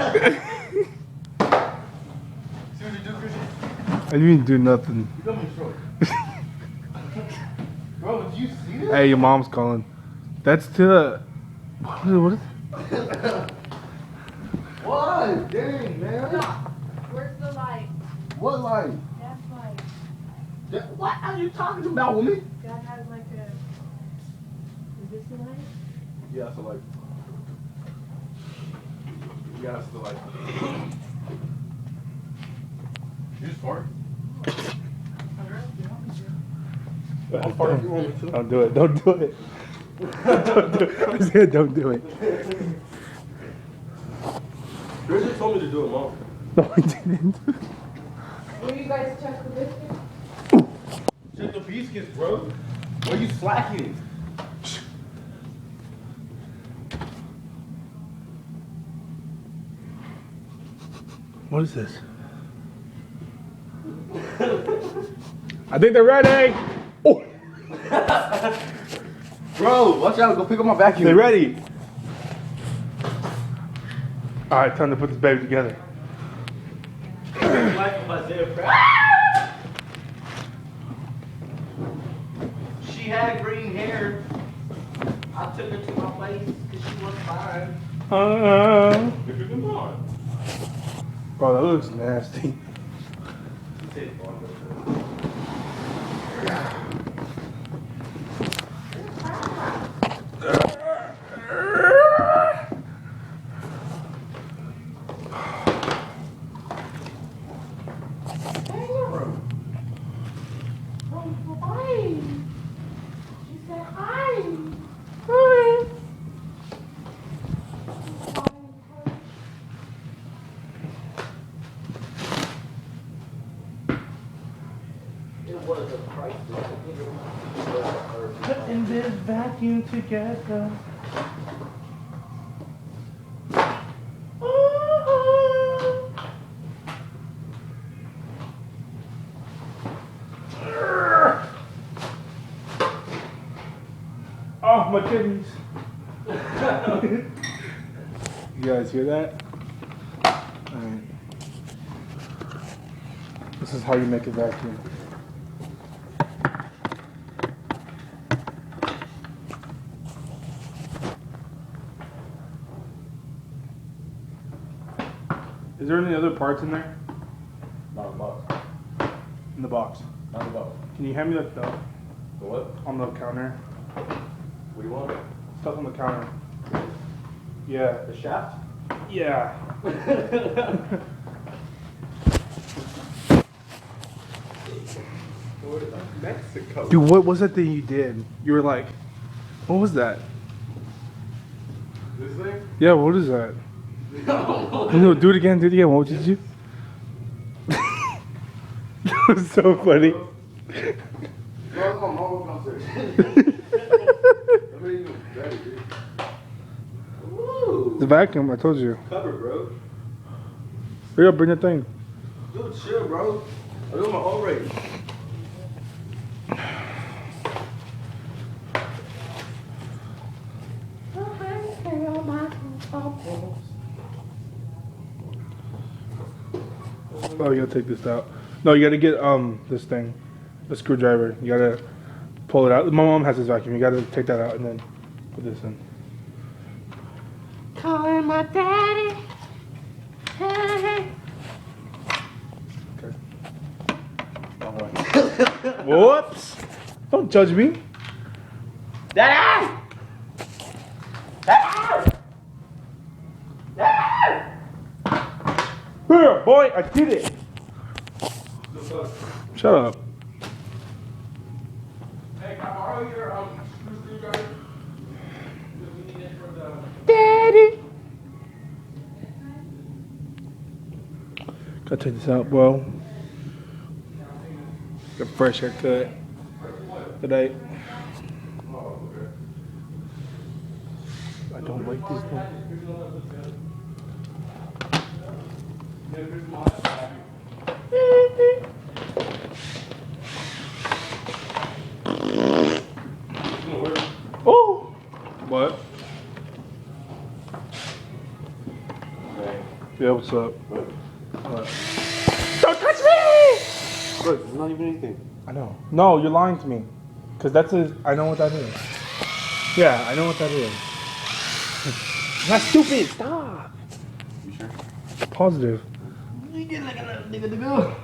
See what you do, Christian? I didn't do nothing. You got me destroyed. Bro, did you see that? Hey, your mom's calling. That's to the... What is What? Dang, man. Where's the light? What light? That's light. What are you talking about, woman? God has like a. Is this the light? Yeah, it's a light. Yeah, it's the light. You just fart? I'll fart if you want me to. Don't do it. Don't do it. Don't do it. I said don't do it. Richard told me to do it, Mom. No, I didn't. Will you guys check the biscuit? Check the biscuits, bro. Why are you slacking? What is this? I think they're ready. Oh. Bro, watch out. Go pick up my vacuum. They're ready. All right, time to put this baby together. She had green hair. I took her to my place because she was fine. If you can on. Bro, that looks nasty. Putting this vacuum together. Oh, my kidneys. You guys hear that? Alright. This is how you make a vacuum. Is there any other parts in there? Not a box. In the box. Not a box. Can you hand me that stuff The what? on the counter? What do you want? Stuff on the counter. Yeah. The shaft? Yeah. Mexico. Dude, what was that thing you did? You were like, what was that? This thing? Yeah, what is that? No, do it again, do it again. What did you do? That was so funny. The vacuum, I told you. Cover, bro. Hurry up, bring the thing. Dude, chill, bro. I'm doing my own race. Oh, you gotta take this out. No, you gotta get this thing, a screwdriver. You gotta pull it out. My mom has this vacuum. You gotta take that out and then put this in. Calling my daddy. Hey. Okay. Whoops! Don't judge me. Daddy! Daddy! Daddy! Here, boy, I did it. Shut up. Hey, can I borrow your screwdriver? Daddy. Gotta take this out, bro. Got a fresh haircut today. I don't like this thing. Oh! What? Yeah, what's up? What? What? Don't touch me! Look, it's not even anything. I know. No, you're lying to me. Because that's a. I know what that is. Yeah, I know what that is. Not stupid. Stop. You sure? Positive. You get like a nigga to go.